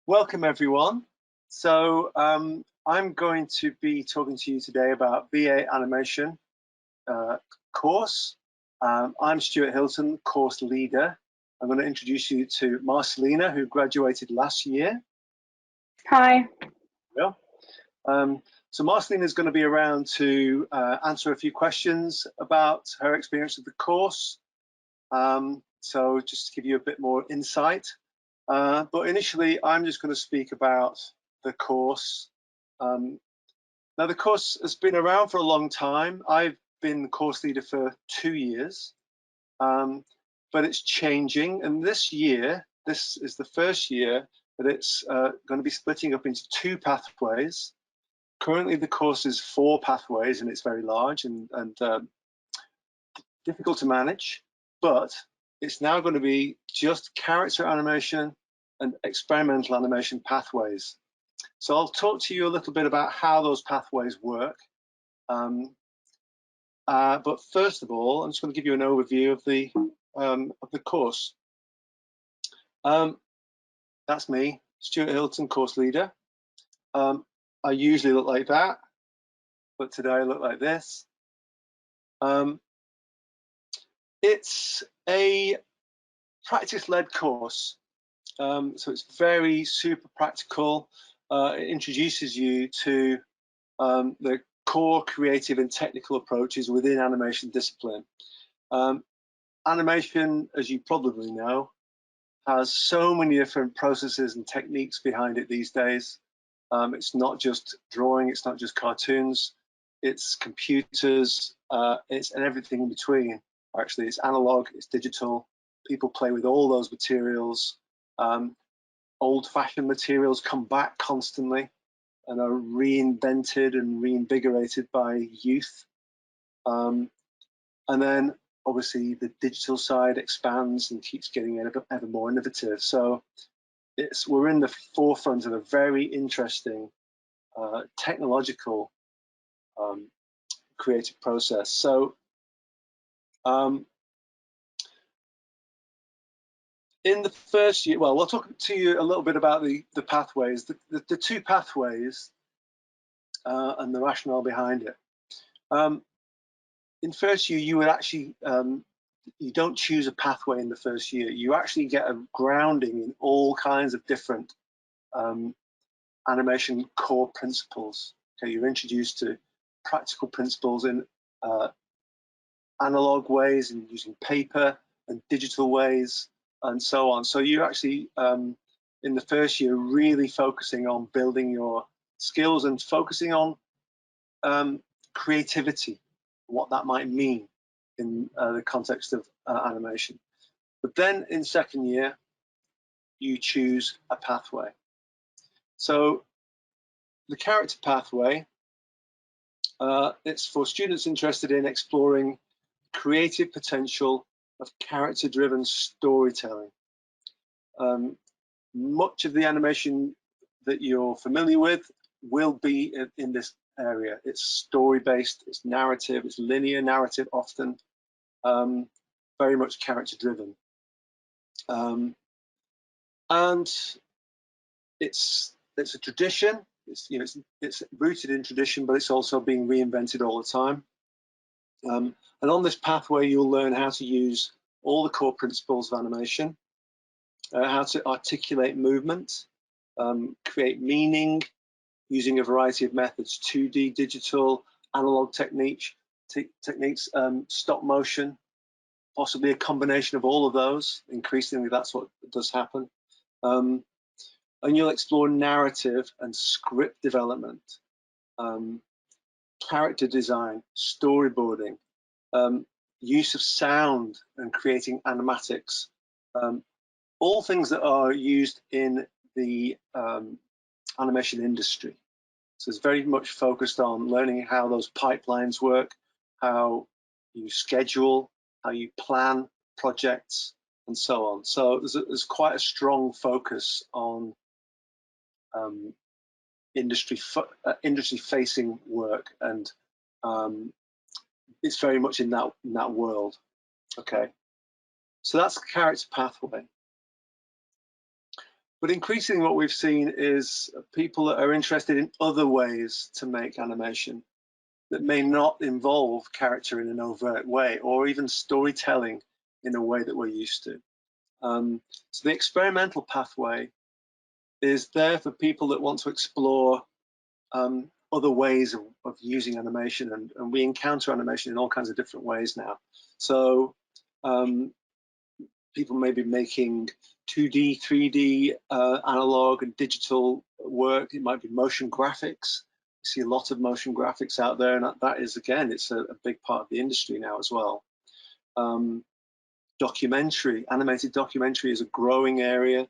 Welcome everyone. So I'm going to be talking to you today about BA Animation course. I'm Stuart Hilton, course leader. I'm going to introduce you to Marcelina, who graduated last year. Hi. Yeah. So Marcelina is going to be around to answer a few questions about her experience of the course. So just to give you a bit more insight. But initially, I'm just going to speak about the course. Now, the course has been around for a long time. I've been the course leader for 2 years, but it's changing. And this year, this is the first year that it's going to be splitting up into 2 pathways. Currently, the course is 4 pathways, and it's very large and difficult to manage, but it's now going to be just character animation and experimental animation pathways. So I'll talk to you a little bit about how those pathways work. But first of all, I'm just going to give you an overview of the course. That's me, Stuart Hilton, course leader. I usually look like that, but today I look like this. It's a practice-led course. So it's very super practical. It introduces you to the core creative and technical approaches within animation discipline. Animation, as you probably know, has so many different processes and techniques behind it these days. It's not just drawing, it's not just cartoons, it's computers, it's and everything in between. Actually, it's analog, it's digital. People play with all those materials. Old-fashioned materials come back constantly and are reinvented and reinvigorated by youth. And then obviously the digital side expands and keeps getting ever more innovative. So we're in the forefront of a very interesting technological creative process. So in the first year, well, we'll talk to you a little bit about the pathways, the 2 pathways and the rationale behind it. In first year, you would actually, you don't choose a pathway in the first year. You actually get a grounding in all kinds of different animation core principles. Okay, you're introduced to practical principles in analog ways and using paper and digital ways and so on. So you actually, in the first year, really focusing on building your skills and focusing on creativity, what that might mean in the context of animation. But then in second year, you choose a pathway. So the character pathway, it's for students interested in exploring creative potential of character-driven storytelling. Much of the animation that you're familiar with will be in this area. It's story-based, it's narrative, it's linear narrative often, very much character-driven. And it's a tradition. It's rooted in tradition, but it's also being reinvented all the time. And on this pathway, you'll learn how to use all the core principles of animation, how to articulate movement, create meaning using a variety of methods: 2D, digital, analog techniques, stop motion, possibly a combination of all of those. Increasingly, that's what does happen. And you'll explore narrative and script development, character design, storyboarding, use of sound and creating animatics, all things that are used in the animation industry. So it's very much focused on learning how those pipelines work, how you schedule, how you plan projects, and so on. So there's quite a strong focus on industry-facing work, and it's very much in that world. Okay, so that's the character pathway. But increasingly what we've seen is people that are interested in other ways to make animation that may not involve character in an overt way, or even storytelling in a way that we're used to. So the experimental pathway is there for people that want to explore other ways of using animation, and we encounter animation in all kinds of different ways now. So people may be making 2D, 3D, analog and digital work. It might be motion graphics. You see a lot of motion graphics out there, and that is, again, it's a big part of the industry now as well. Documentary, animated documentary is a growing area.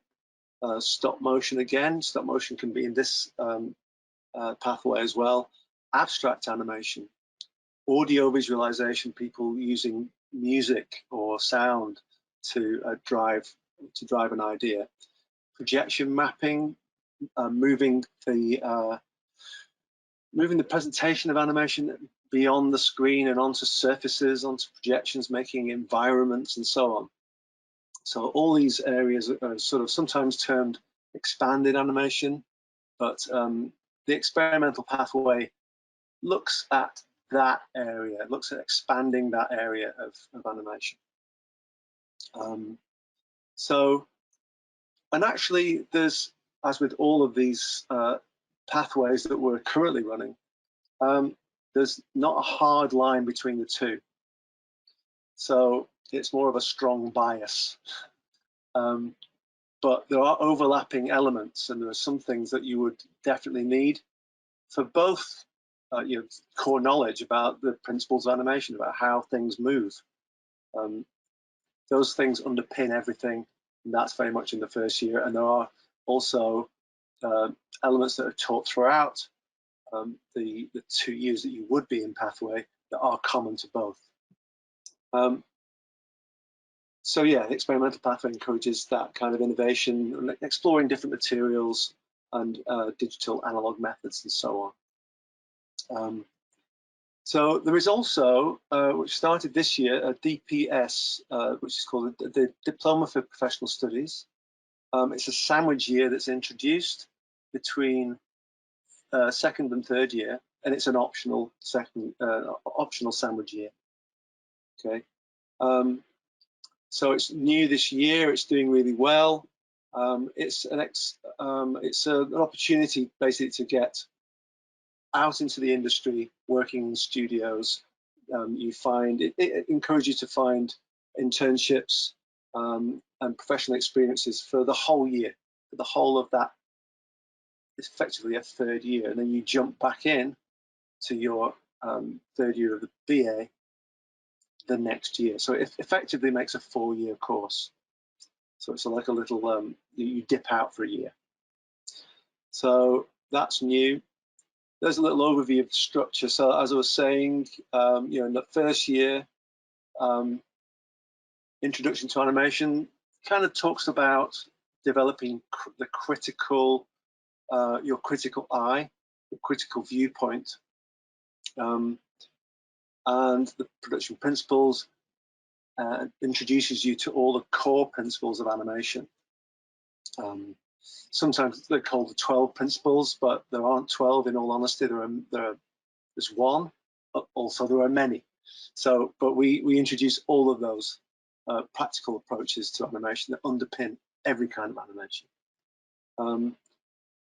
Stop motion, again, stop motion can be in this pathway as well. Abstract animation, audio visualization, people using music or sound to drive an idea. Projection mapping, moving the presentation of animation beyond the screen and onto surfaces, onto projections, making environments and so on. So all these areas are sort of sometimes termed expanded animation, but the experimental pathway looks at that area, looks at expanding that area of animation. And actually there's, as with all of these pathways that we're currently running, there's not a hard line between the two. So it's more of a strong bias. But there are overlapping elements, and there are some things that you would definitely need for both core knowledge about the principles of animation, about how things move. Those things underpin everything, and that's very much in the first year. And there are also elements that are taught throughout the 2 years that you would be in pathway that are common to both. So yeah, the experimental pathway encourages that kind of innovation and exploring different materials and digital analog methods and so on. So there is also, which started this year, a DPS, which is called the Diploma for Professional Studies. It's a sandwich year that's introduced between second and third year, and it's an optional sandwich year. Okay. So it's new this year. It's doing really well. It's an opportunity basically to get out into the industry, working in studios. You find it encourages you to find internships and professional experiences for the whole year, for the whole of that. It's effectively a third year, and then you jump back in to your third year of the BA the next year. So it effectively makes a 4-year course. So it's like a little, you dip out for a year. So that's new. There's a little overview of the structure. So as I was saying, in the first year, introduction to animation kind of talks about developing the critical, your critical eye, the critical viewpoint, and the production principles. Introduces you to all the core principles of animation. Sometimes they're called the 12 principles, but there aren't 12 in all honesty. There's one, but also there are many. So, but we introduce all of those practical approaches to animation that underpin every kind of animation. And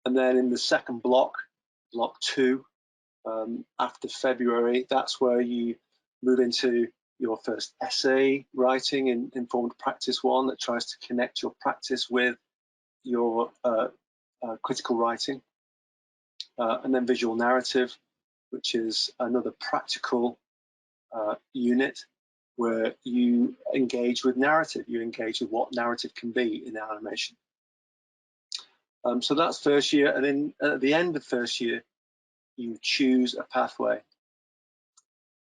then in the second block 2, after February, that's where you move into your first essay writing in Informed Practice 1 that tries to connect your practice with your critical writing. And then visual narrative, which is another practical unit where you engage with narrative, you engage with what narrative can be in animation. So that's first year, and then at the end of first year, you choose a pathway.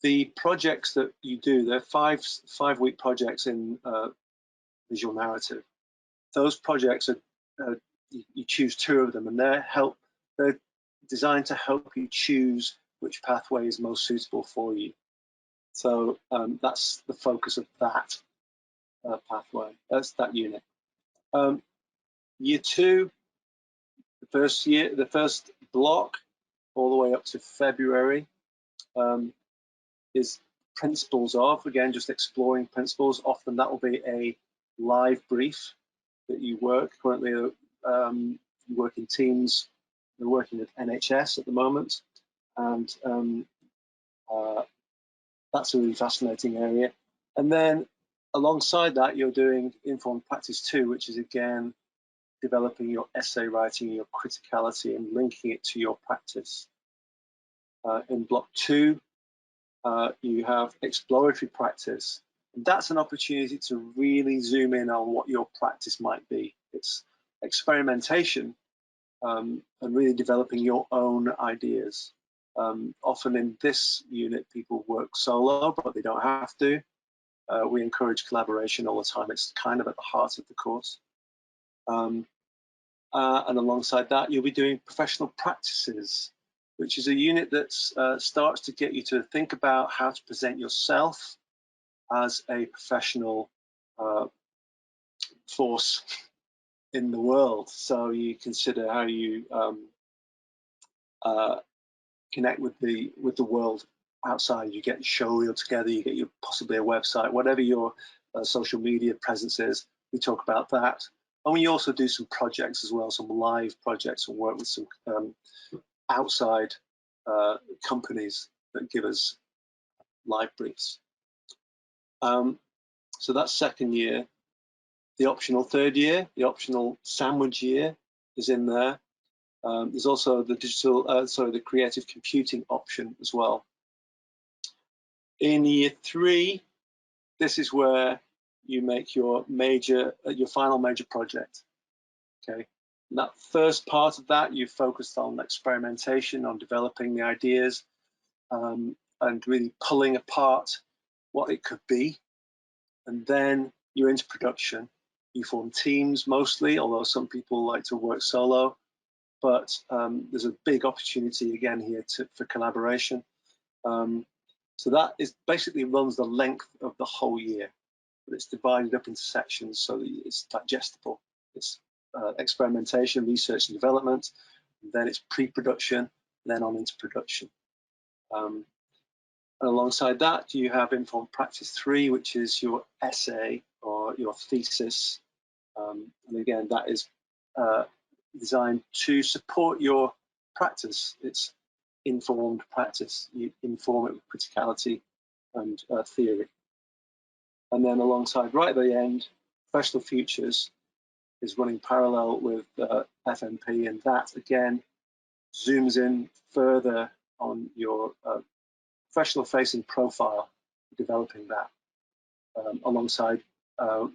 The projects that you do, they're five-week projects in visual narrative. Those projects are you choose 2 of them, and they're designed to help you choose which pathway is most suitable for you. So that's the focus of that pathway. That's that unit. Year 2, the first block, all the way up to February, is principles of, again, just exploring principles. Often that will be a live brief that you work. Currently, you work in teams. We're working with NHS at the moment, and that's a really fascinating area. And then alongside that, you're doing informed practice 2, which is again developing your essay writing, your criticality, and linking it to your practice. In block 2, you have exploratory practice. And that's an opportunity to really zoom in on what your practice might be. It's experimentation and really developing your own ideas. Often in this unit, people work solo, but they don't have to. We encourage collaboration all the time. It's kind of at the heart of the course. And alongside that, you'll be doing professional practices, which is a unit that starts to get you to think about how to present yourself as a professional force in the world. So you consider how you connect with the world outside. You get showreel together, you get your possibly a website, whatever your social media presence is. We talk about that. And we also do some projects as well, some live projects, and work with some outside companies that give us live briefs. So that's second year. The optional third year, the optional sandwich year is in there. There's also the the creative computing option as well. In year 3, this is where you make your final major project. Okay, and that first part of that, you focused on experimentation, on developing the ideas, and really pulling apart what it could be. And then you're into production. You form teams mostly, although some people like to work solo. But there's a big opportunity again here for collaboration. So that is basically runs the length of the whole year, but it's divided up into sections so that it's digestible. It's experimentation, research and development, and then it's pre-production, then on into production. And alongside that, you have informed practice 3, which is your essay or your thesis. And again, that is designed to support your practice. It's informed practice. You inform it with criticality and theory. And then alongside, right at the end, professional futures is running parallel with FMP, and that again zooms in further on your professional facing profile, developing that alongside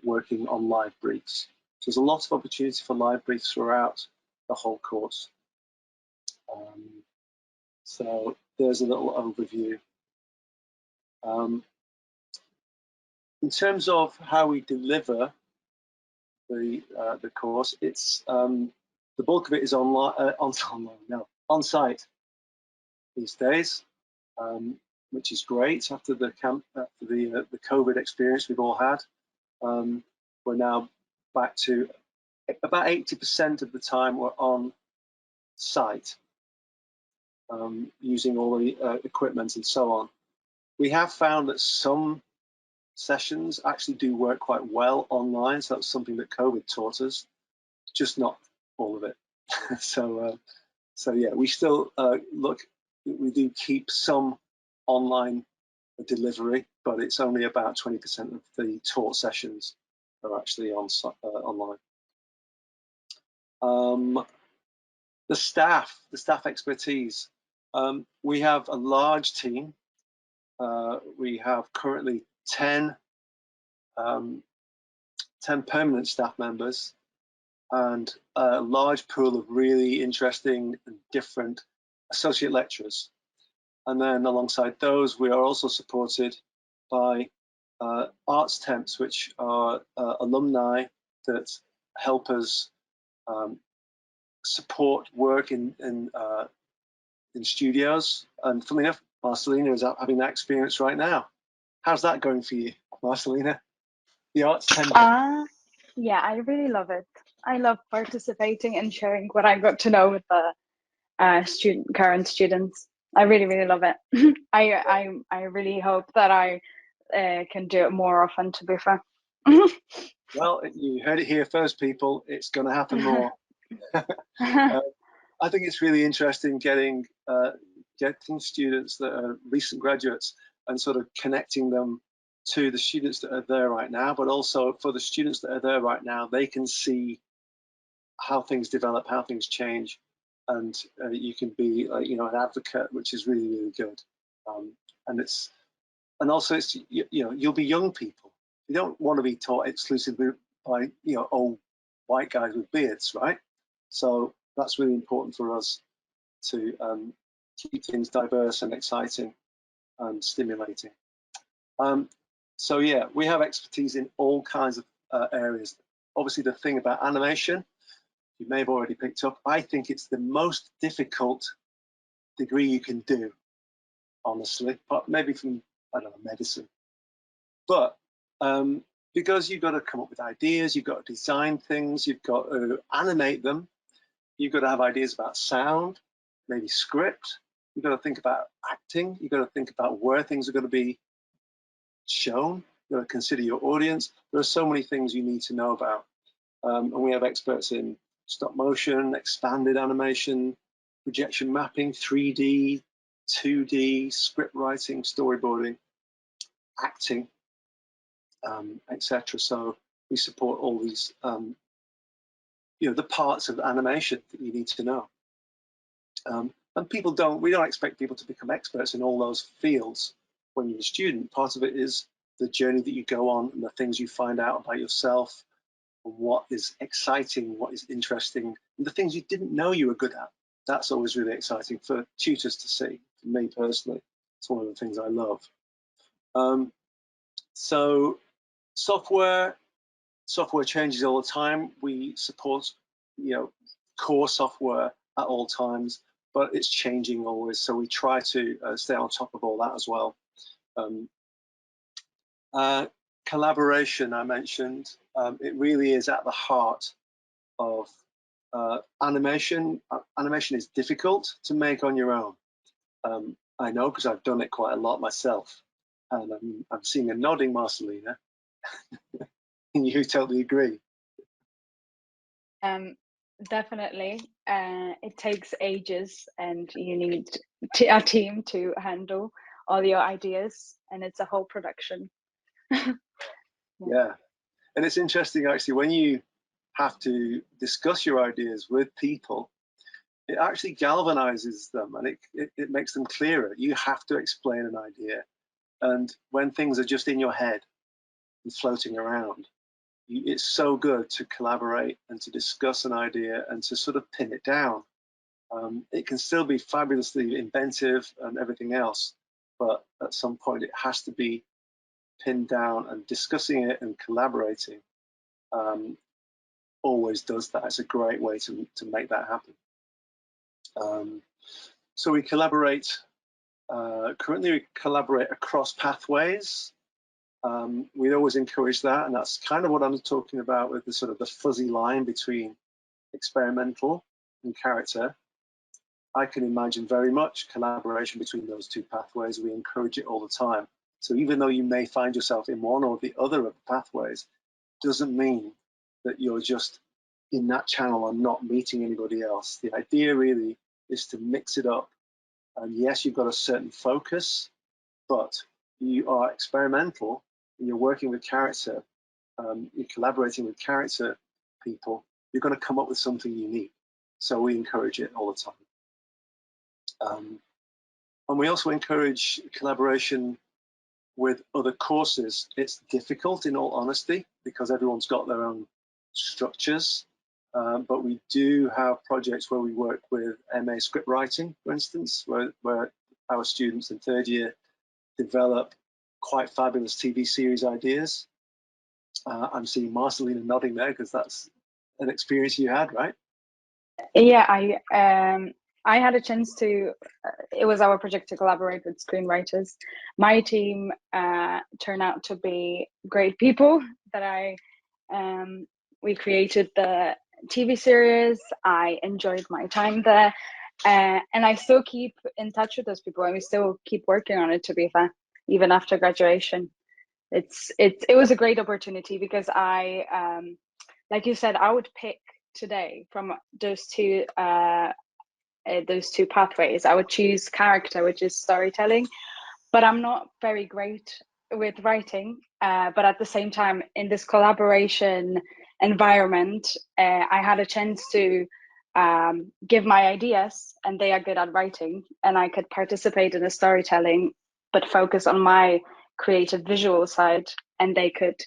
working on live briefs. So there's a lot of opportunity for live briefs throughout the whole course. So there's a little overview. In terms of how we deliver the course, it's the bulk of it is on site these days, which is great after the COVID experience we've all had. We're now back to about 80% of the time we're on site, using all the equipment and so on. We have found that some sessions actually do work quite well online, so that's something that COVID taught us, just not all of it. So yeah, we still we do keep some online delivery, but it's only about 20% of the taught sessions are actually online. The staff expertise. We have a large team. We have currently 10 permanent staff members and a large pool of really interesting and different associate lecturers. And then alongside those, we are also supported by arts temps, which are alumni that help us support work in studios. And funnily enough, Marcelina is having that experience right now. How's that going for you, Marcelina? The arts temp. Yeah, I really love it. I love participating and sharing what I got to know with the current students. I really, really love it. I really hope that I can do it more often, to be fair. Well, you heard it here first, people. It's going to happen more. I think it's really interesting getting students that are recent graduates and sort of connecting them to the students that are there right now, but also for the students that are there right now, they can see how things develop, how things change, and you can be an advocate, which is really, really good. And also it's you'll be young people. You don't want to be taught exclusively by old white guys with beards, right? So that's really important for us to keep things diverse and exciting and stimulating. So yeah, we have expertise in all kinds of areas. Obviously, the thing about animation, you may have already picked up, I think it's the most difficult degree you can do, honestly, but maybe from, I don't know, medicine. But because you've got to come up with ideas, you've got to design things, you've got to animate them, you've got to have ideas about sound, maybe script, you've got to think about acting, you've got to think about where things are going to be shown, you've got to consider your audience. There are so many things you need to know about. And we have experts in stop motion, expanded animation, projection mapping, 3D, 2D, script writing, storyboarding, acting, etc. So we support all these, the parts of animation that you need to know. And we don't expect people to become experts in all those fields when you're a student. Part of it is the journey that you go on and the things you find out about yourself, and what is exciting, what is interesting, and the things you didn't know you were good at. That's always really exciting for tutors to see. For me personally, it's one of the things I love. So software changes all the time. We support, core software at all times, but it's changing always. So we try to stay on top of all that as well. Collaboration, I mentioned, it really is at the heart of animation. Animation is difficult to make on your own. I know, because I've done it quite a lot myself. And I'm seeing a nodding, Marcelina. And you totally agree. Definitely. It takes ages, and you need a team to handle all your ideas, and it's a whole production. Yeah. And it's interesting, actually, when you have to discuss your ideas with people, it actually galvanizes them, and it makes them clearer. You have to explain an idea. And when things are just in your head and floating around, it's so good to collaborate and to discuss an idea and to sort of pin it down. It can still be fabulously inventive and everything else, but at some point it has to be pinned down, and discussing it and collaborating always does that. It's a great way to make that happen. So we collaborate, currently we collaborate across pathways. We always encourage that, and that's kind of what I'm talking about with the sort of the fuzzy line between experimental and character. I can imagine very much collaboration between those two pathways. We encourage it all the time. So even though you may find yourself in one or the other of the pathways, doesn't mean that you're just in that channel and not meeting anybody else. The idea really is to mix it up. And yes, you've got a certain focus, but you are experimental and you're working with character, you're collaborating with character people, you're going to come up with something unique. So we encourage it all the time. And we also encourage collaboration with other courses. It's difficult, in all honesty, because everyone's got their own structures. But we do have projects where we work with MA script writing, for instance, where our students in third year develop quite fabulous TV series ideas. I'm seeing Marcelina nodding there, because that's an experience you had, right? Yeah, I had a chance to. It was our project to collaborate with screenwriters. My team turned out to be great people. That we created the TV series. I enjoyed my time there, and I still keep in touch with those people, and we still keep working on it. To be fair, even after graduation, it was a great opportunity because like you said, I would pick today from those two pathways. I would choose character, which is storytelling, but I'm not very great with writing. But at the same time, in this collaboration environment, I had a chance to give my ideas, and they are good at writing, and I could participate in the storytelling, but focus on my creative visual side, and they could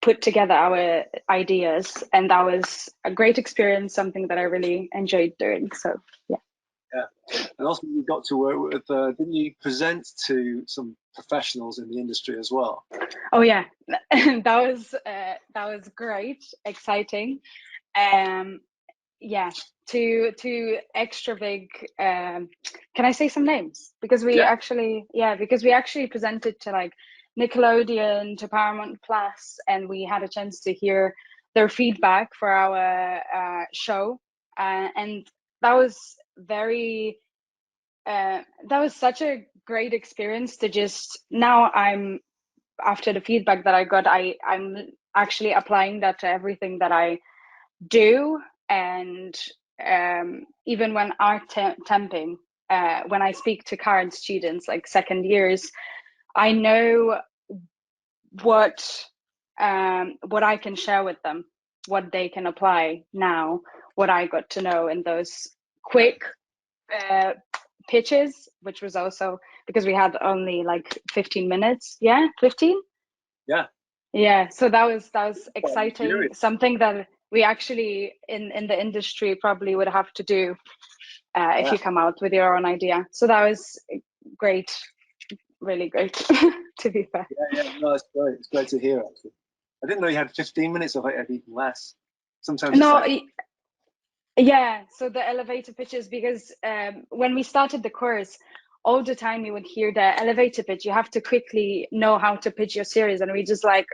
put together our ideas, and that was a great experience, something that I really enjoyed doing. So yeah. Yeah, and also you got to work with, didn't you present to some professionals in the industry as well? Oh yeah, that was great, exciting. Yeah, to extra big. Can I say some names? Because we Yeah. actually, yeah, because we actually presented to like Nickelodeon, to Paramount Plus, and we had a chance to hear their feedback for our show, and that was very. That was such a great experience to just now I'm after the feedback that I got, I'm actually applying that to everything that I do. And even when temping, when I speak to current students, like second years, I know what I can share with them, what they can apply now, what I got to know in those quick uh, pitches, which was also because we had only like 15 minutes. Yeah, 15. Yeah. Yeah, so that was I'm exciting. curious. Something that we actually in the industry probably would have to do if Yeah. you come out with your own idea. So that was great, really great, to be fair. Yeah, yeah, no, it's great. It's great to hear, actually. I didn't know you had 15 minutes. I thought you had even less. Sometimes it's No, like, yeah. So the elevator pitches, because when we started the course, all the time you would hear the elevator pitch. You have to quickly know how to pitch your series, and we just like.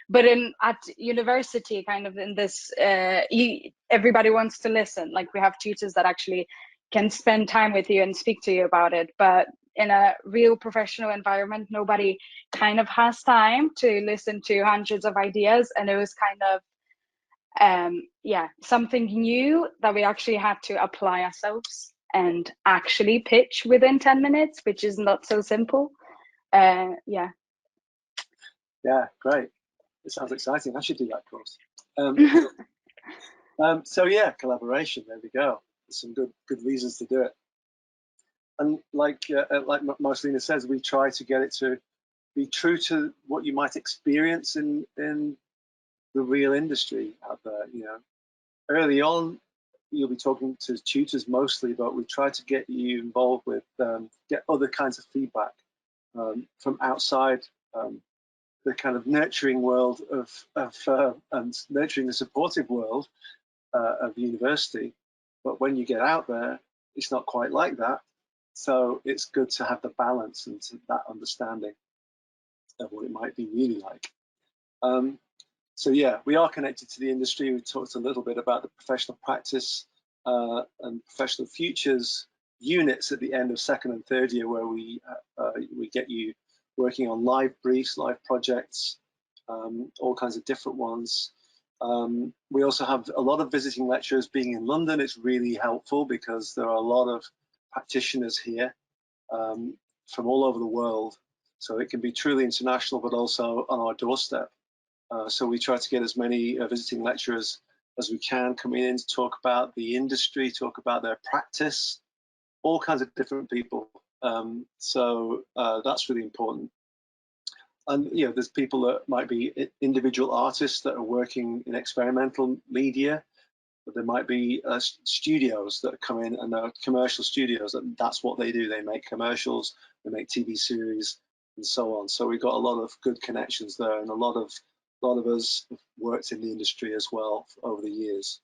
But at university, kind of in this, everybody wants to listen. Like we have tutors that actually can spend time with you and speak to you about it. But in a real professional environment, nobody kind of has time to listen to hundreds of ideas, and it was kind of yeah, something new that we actually had to apply ourselves and actually pitch within 10 minutes, which is not so simple. Yeah. yeah, great. It sounds exciting. I should do that course. So yeah, collaboration. There we go. There's some good reasons to do it. And like Marcelina says, we try to get it to be true to what you might experience in the real industry out there. You know, early on, you'll be talking to tutors mostly, but we try to get you involved with get other kinds of feedback from outside the kind of nurturing world and nurturing the supportive world of university. But when you get out there, it's not quite like that. So it's good to have the balance and that understanding of what it might be really like. So yeah, we are connected to the industry. We talked a little bit about the professional practice and professional futures units at the end of second and third year, where we get you working on live briefs, live projects, all kinds of different ones. We also have a lot of visiting lecturers. Being in London, it's really helpful because there are a lot of practitioners here from all over the world. So it can be truly international, but also on our doorstep. So we try to get as many visiting lecturers as we can coming in to talk about the industry, talk about their practice, all kinds of different people. So that's really important. And you know, there's people that might be individual artists that are working in experimental media, but there might be studios that come in, and they're commercial studios. That's what they do. They make commercials, they make TV series, and so on. So we've got a lot of good connections there, and a lot of us have worked in the industry as well over the years.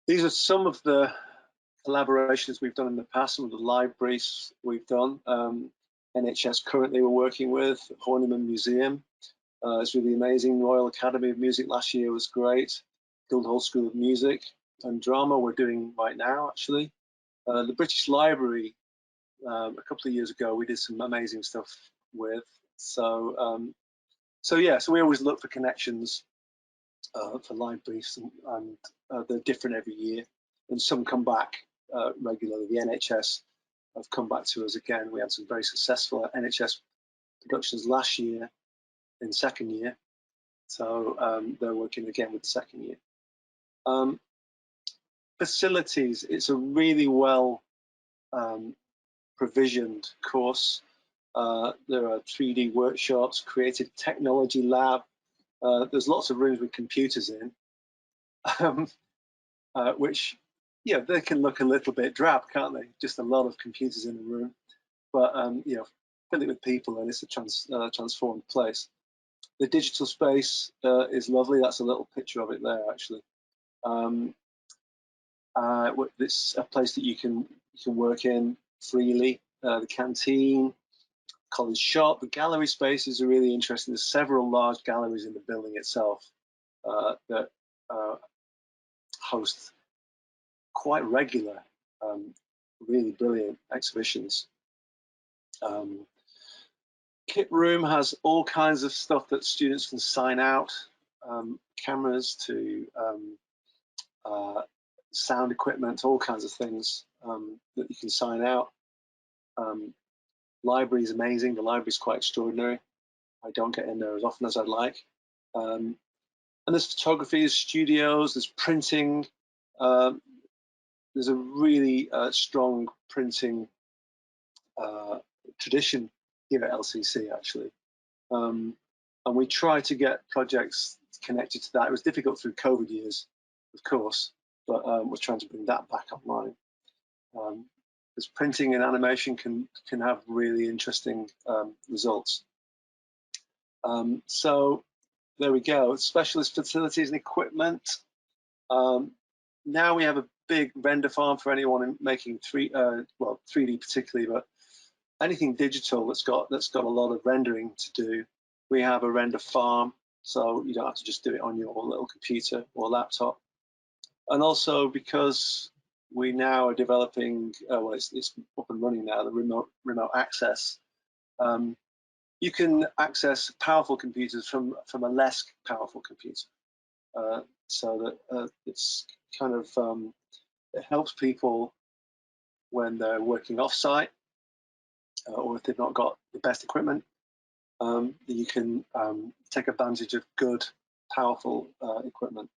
These are some of the collaborations we've done in the past, some of the live briefs we've done. NHS currently we're working with, Horniman Museum. It's really amazing. Royal Academy of Music last year was great. Guildhall School of Music and Drama we're doing right now, actually. The British Library, a couple of years ago, we did some amazing stuff with. So yeah, so we always look for connections for live briefs, and they're different every year, and some come back regularly. The NHS have come back to us again. We had some very successful NHS productions last year in second year, so they're working again with the second year. Facilities, it's a really well provisioned course. There are 3D workshops, creative technology lab. There's lots of rooms with computers in, which, yeah, they can look a little bit drab, can't they? Just a lot of computers in a room, but you know, fill it with people and it's a transformed place. The digital space is lovely. That's a little picture of it there, actually. It's a place that you can work in freely. The canteen, college shop, the gallery spaces are really interesting. There's several large galleries in the building itself that host quite regular, really brilliant exhibitions. Kit room has all kinds of stuff that students can sign out, cameras to sound equipment, all kinds of things that you can sign out. Library is amazing. The library is quite extraordinary. I don't get in there as often as I'd like. And there's photography, there's studios, there's printing. There's a really strong printing tradition here at LCC, actually. And we try to get projects connected to that. It was difficult through COVID years, of course, but we're trying to bring that back online. Because printing and animation can have really interesting results. So there we go. Specialist facilities and equipment. Now we have a big render farm for anyone making 3D particularly, but anything digital that's got a lot of rendering to do. We have a render farm, so you don't have to just do it on your little computer or laptop. And also because we now are developing, well, it's up and running now, the remote access. You can access powerful computers from a less powerful computer, so that it's kind of it helps people when they're working off-site, or if they've not got the best equipment. You can take advantage of good, powerful equipment.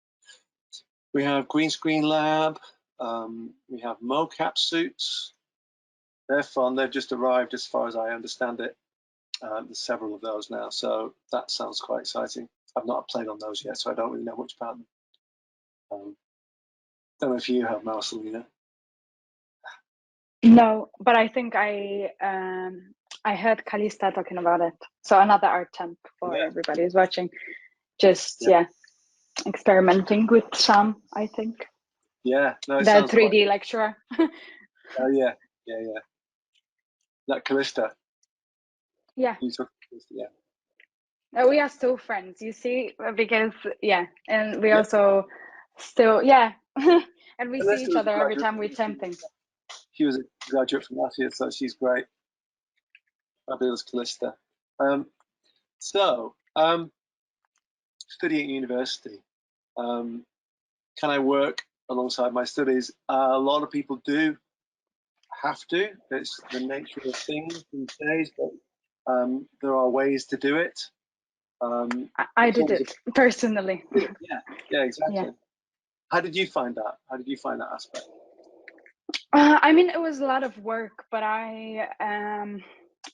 We have green screen lab. We have mocap suits. They're fun. They've just arrived, as far as I understand it. There's several of those now, so that sounds quite exciting. I've not played on those yet, so I don't really know much about them. Don't know if you have, Marcelina. No, but I think I heard Kalista talking about it. So another art temp for everybody who's watching. Just experimenting with some, I think. Yeah, no, it the sounds 3D lecturer. Oh yeah. That Calista. Yeah. You took Calista, yeah. We are still friends, you see, because and we also still and we see each other every time we temp things. She was a graduate from last year, so she's great. Fabulous Calista. Studying at university. Can I work alongside my studies? A lot of people do have to. It's the nature of things these days, but there are ways to do it. I did it personally. Yeah, exactly. Yeah. How did you find that? How did you find that aspect? I mean, it was a lot of work, but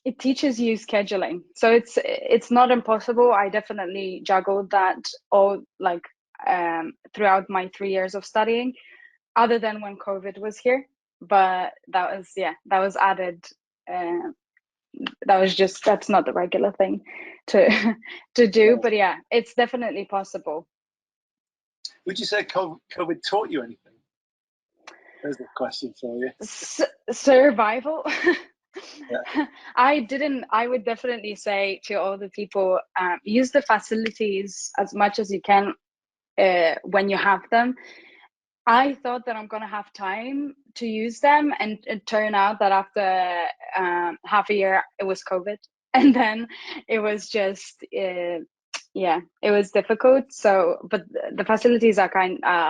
it teaches you scheduling, so it's not impossible. I definitely juggled that all throughout my 3 years of studying, other than when COVID was here. But that was added. That's not the regular thing to do, but yeah, it's definitely possible. Would you say COVID taught you anything? There's a question for you. Survival. I would definitely say to all the people, use the facilities as much as you can when you have them. I thought that I'm gonna have time to use them, and it turned out that after half a year, it was COVID, and then it was just yeah, it was difficult. So, but the facilities are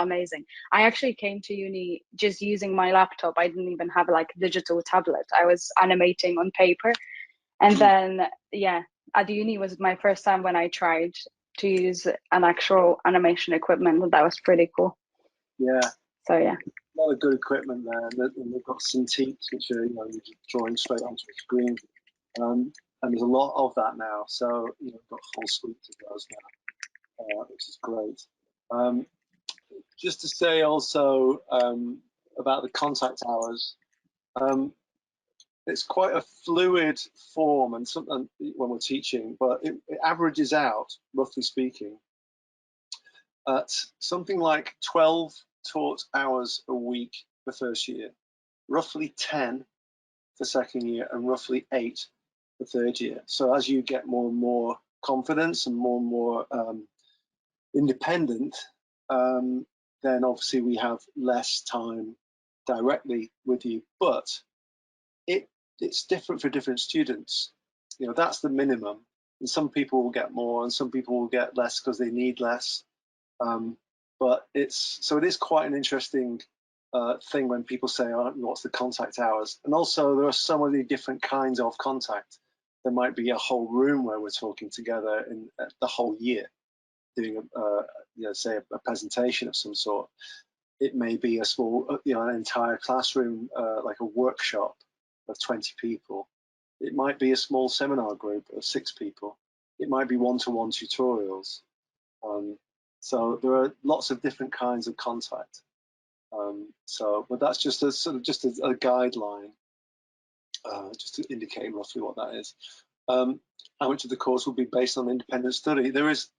amazing. I actually came to uni just using my laptop. I didn't even have like a digital tablet. I was animating on paper, and then yeah, at uni was my first time when I tried to use an actual animation equipment, and that was pretty cool. Yeah. So yeah. A lot of good equipment there, and they've got Cintiqs, which are, you're just drawing straight onto a screen, and there's a lot of that now. So we've got whole suites of those now, which is great. Just to say also about the contact hours, it's quite a fluid form and something when we're teaching, but it averages out, roughly speaking, at something like 12 taught hours a week the first year, roughly 10 the second year, and roughly 8 the third year. So as you get more and more confidence and more independent, then obviously we have less time directly with you, but it's different for different students. That's the minimum, and some people will get more and some people will get less because they need less. But it is quite an interesting thing when people say, oh, what's the contact hours? And also there are so many different kinds of contact. There might be a whole room where we're talking together in the whole year, doing say a presentation of some sort. It may be a small, an entire classroom, like a workshop of 20 people. It might be a small seminar group of 6 people. It might be one-to-one tutorials. So there are lots of different kinds of contact. But that's just a sort of a guideline, just to indicate roughly what that is. How much of the course will be based on independent study? There is,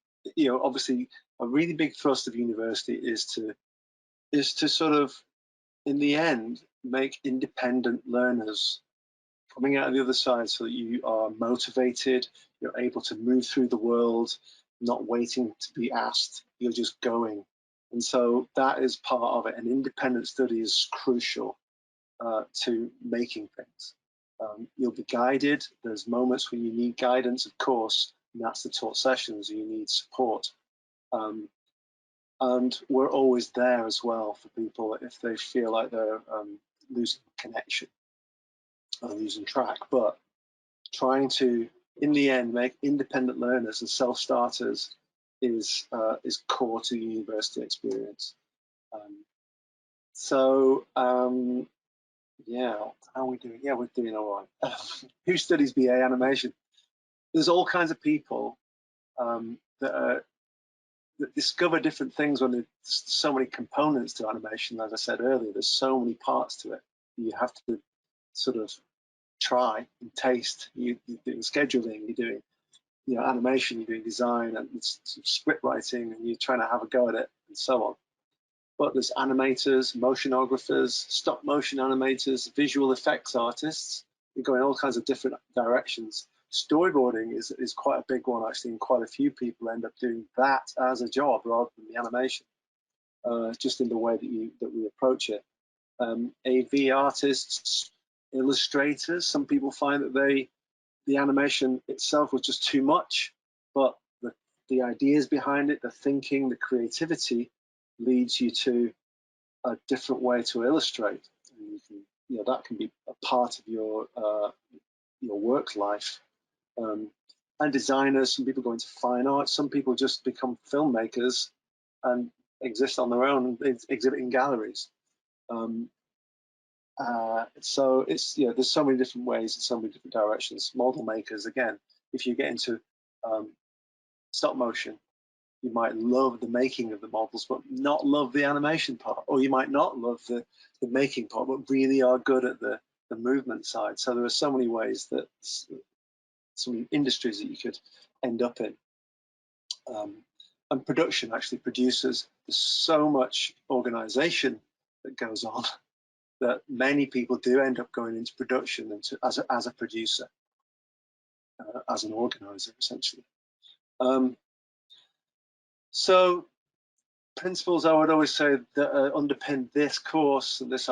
obviously a really big thrust of university is to sort of, in the end, make independent learners coming out of the other side, so that you are motivated, you're able to move through the world, not waiting to be asked, you're just going. And so that is part of it. And independent study is crucial to making things. You'll be guided. There's moments when you need guidance, of course, and that's the taught sessions. You need support. And we're always there as well for people if they feel like they're losing connection or losing track. But trying to, in the end, make independent learners and self-starters is core to the university experience. Yeah, how are we doing? Yeah, we're doing all right. Who studies BA animation? There's all kinds of people that discover different things when there's so many components to animation. As I said earlier, there's so many parts to it. You have to sort of try and taste. You're doing scheduling, you're doing animation, you're doing design and script writing, and you're trying to have a go at it and so on. But there's animators, motionographers, stop motion animators, visual effects artists. You go in all kinds of different directions. Storyboarding is quite a big one, actually, and quite a few people end up doing that as a job rather than the animation, just in the way that we approach it. AV artists, illustrators. Some people find that the animation itself was just too much, but the ideas behind it, the thinking, the creativity leads you to a different way to illustrate. And that can be a part of your work life. And designers, some people go into fine art, some people just become filmmakers and exist on their own, exhibit in galleries. So it's there's so many different ways and so many different directions. Model makers, again, if you get into stop motion, you might love the making of the models but not love the animation part, or you might not love the making part but really are good at the movement side. So there are so many ways, that so many industries that you could end up in. And production, actually, producers, there's so much organization that goes on. that many people do end up going into production and as a producer, as an organizer, essentially. So principles I would always say that underpin this course, and this,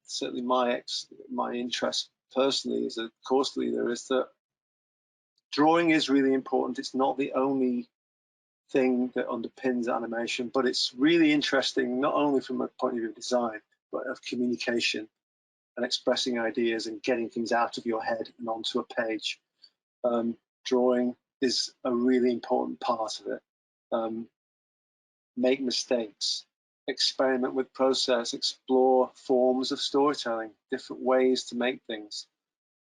certainly my interest personally as a course leader, is that drawing is really important. It's not the only thing that underpins animation, but it's really interesting, not only from a point of view of design, but of communication and expressing ideas and getting things out of your head and onto a page. Drawing is a really important part of it. Make mistakes, experiment with process, explore forms of storytelling, different ways to make things,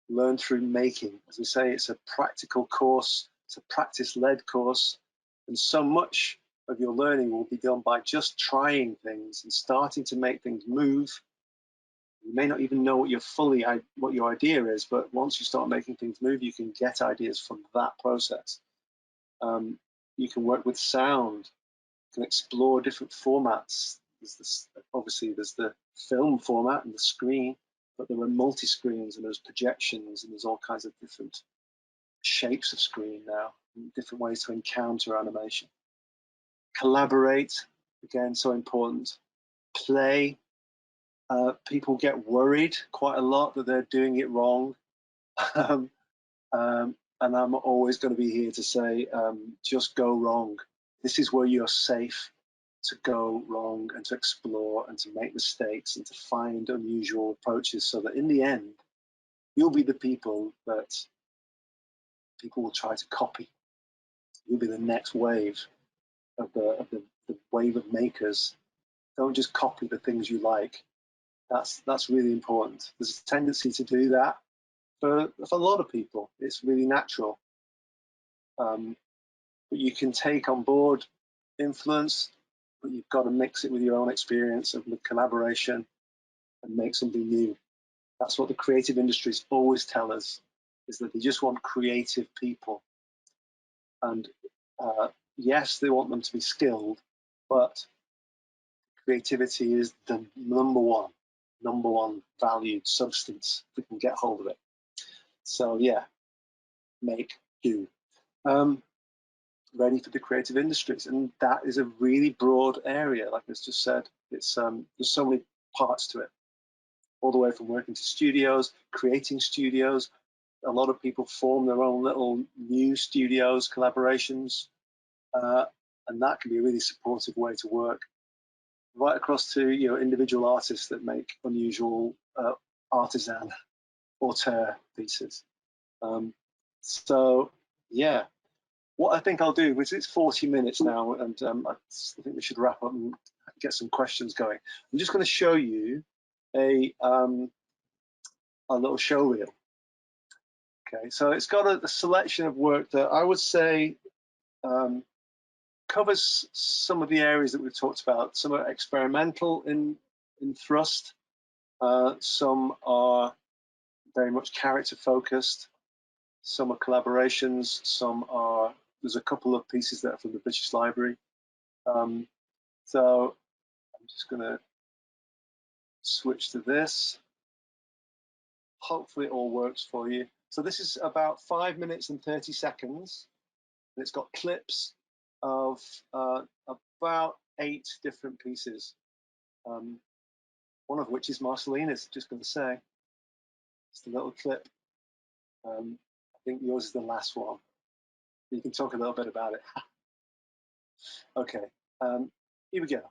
learn through making. As we say, it's a practical course, it's a practice-led course, and so much of your learning will be done by just trying things and starting to make things move. You may not even know what your idea is, but once you start making things move, you can get ideas from that process. You can work with sound, you can explore different formats. Obviously there's the film format and the screen, but there are multi-screens and there's projections and there's all kinds of different shapes of screen now, and different ways to encounter animation. Collaborate, again, so important. Play. People get worried quite a lot that they're doing it wrong. And I'm always going to be here to say, just go wrong. This is where you're safe to go wrong and to explore and to make mistakes and to find unusual approaches, so that in the end, you'll be the people that people will try to copy. You'll be the next wave of the wave of makers. Don't just copy the things you like. That's really important. There's a tendency to do that for a lot of people. It's really natural. But you can take on board influence, but you've got to mix it with your own experience and with collaboration and make something new. That's what the creative industries always tell us, is that they just want creative people. And yes, they want them to be skilled, but creativity is the number one valued substance if we can get hold of it. So yeah, make do. Ready for the creative industries, and that is a really broad area. Like I just said, it's there's so many parts to it, all the way from working to studios, creating studios. A lot of people form their own little new studios, collaborations, and that can be a really supportive way to work. Right across to individual artists that make unusual artisan auteur pieces. So yeah, what I think I'll do, because it's 40 minutes now, and I think we should wrap up and get some questions going. I'm just going to show you a little show reel. Okay, so it's got a selection of work that I would say covers some of the areas that we've talked about. Some are experimental in thrust, some are very much character focused, some are collaborations, there's a couple of pieces that are from the British Library. So I'm just going to switch to this. Hopefully it all works for you. So this is about 5 minutes and 30 seconds. And it's got clips of about 8 different pieces. One of which is Marcelina's, just going to say. Just a little clip. I think yours is the last one. You can talk a little bit about it. Okay, here we go.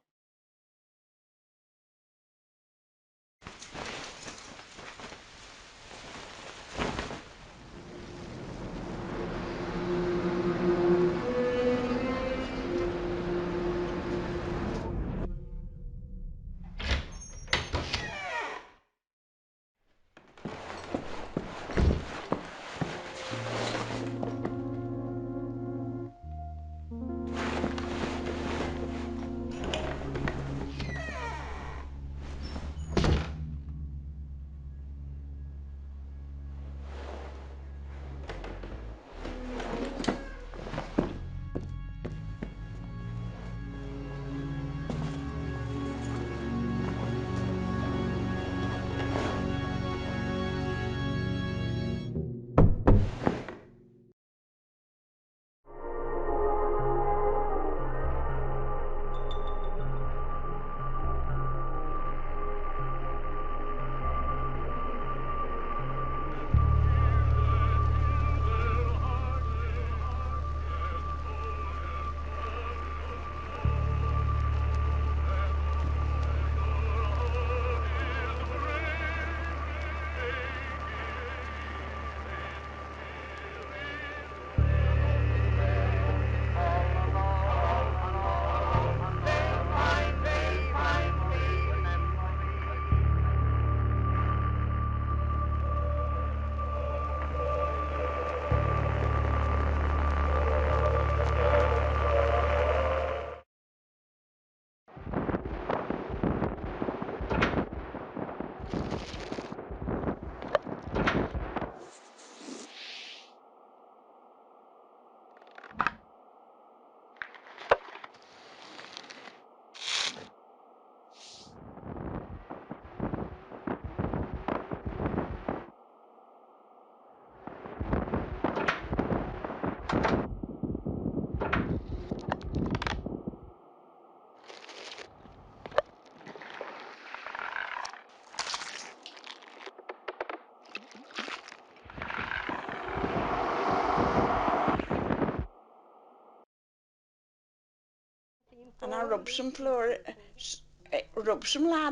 and I rub some lard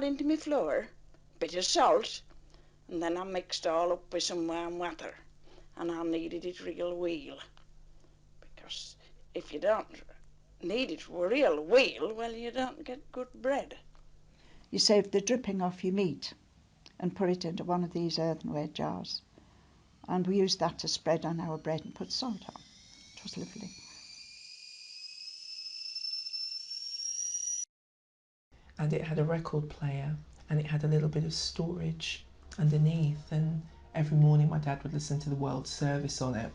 into my flour, bit of salt, and then I mixed all up with some warm water, and I kneaded it real well. Because if you don't knead it real well, you don't get good bread. You save the dripping off your meat and put it into one of these earthenware jars. And we used that to spread on our bread and put salt on. It was lovely. And it had a record player, and it had a little bit of storage underneath, and every morning my dad would listen to the World Service on it.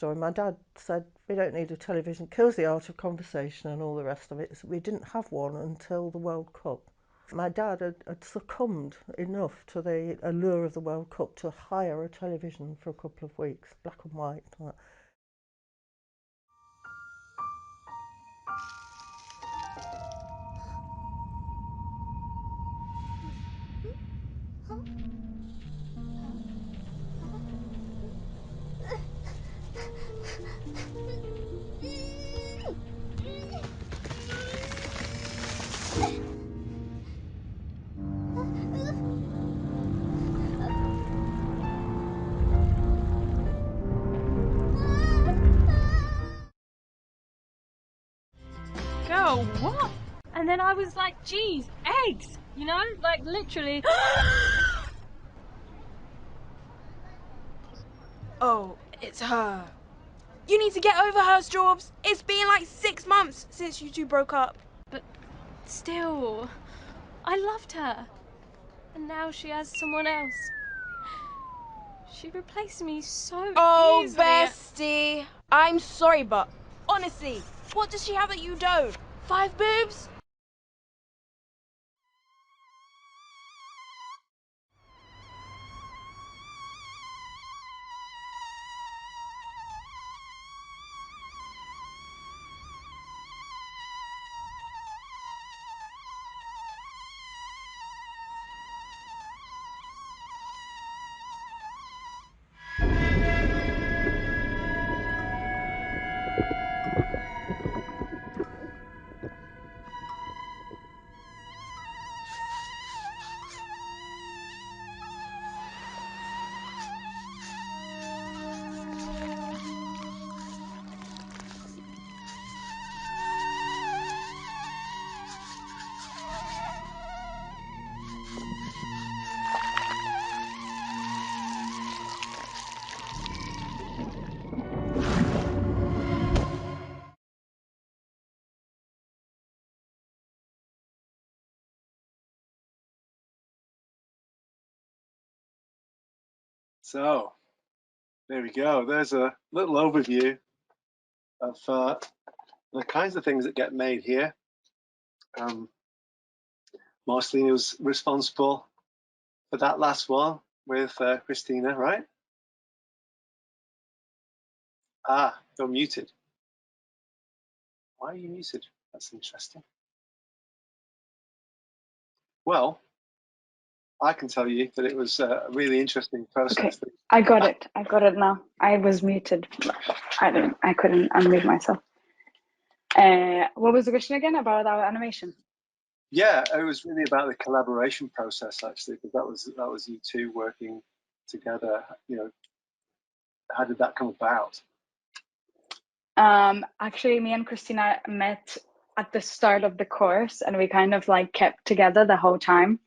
So my dad said, we don't need a television, kills the art of conversation and all the rest of it. So we didn't have one until the World Cup. My dad had succumbed enough to the allure of the World Cup to hire a television for a couple of weeks, black and white. Girl, what? And then I was like, geez, eggs, you know, like literally. Oh, it's her. You need to get over her, Straubs. It's been like 6 months since you two broke up. But still, I loved her. And now she has someone else. She replaced me so Oh, easily. bestie. I'm sorry, but honestly, what does she have that you don't? 5 boobs? So there we go. There's a little overview of the kinds of things that get made here. Marceline was responsible for that last one with Christina, right? Ah, you're muted. Why are you muted? That's interesting. Well, I can tell you that it was a really interesting process. Okay, I got it. I got it now. I was muted. I couldn't unmute myself. What was the question again about our animation? Yeah, it was really about the collaboration process actually, because that was you two working together. You know, how did that come about? Actually, me and Christina met at the start of the course, and we kind of like kept together the whole time.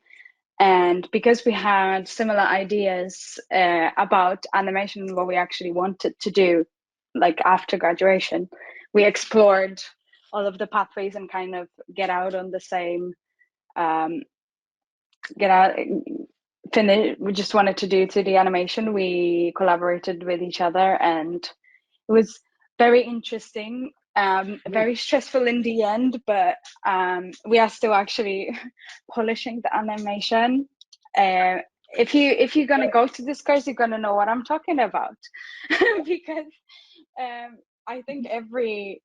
And because we had similar ideas about animation and what we actually wanted to do, like after graduation, we explored all of the pathways and kind of get out on the same, finish. We just wanted to do 2D animation. We collaborated with each other, and it was very interesting. Very stressful in the end, but we are still actually polishing the animation. If you're gonna go to this course, you're gonna know what I'm talking about, because I think every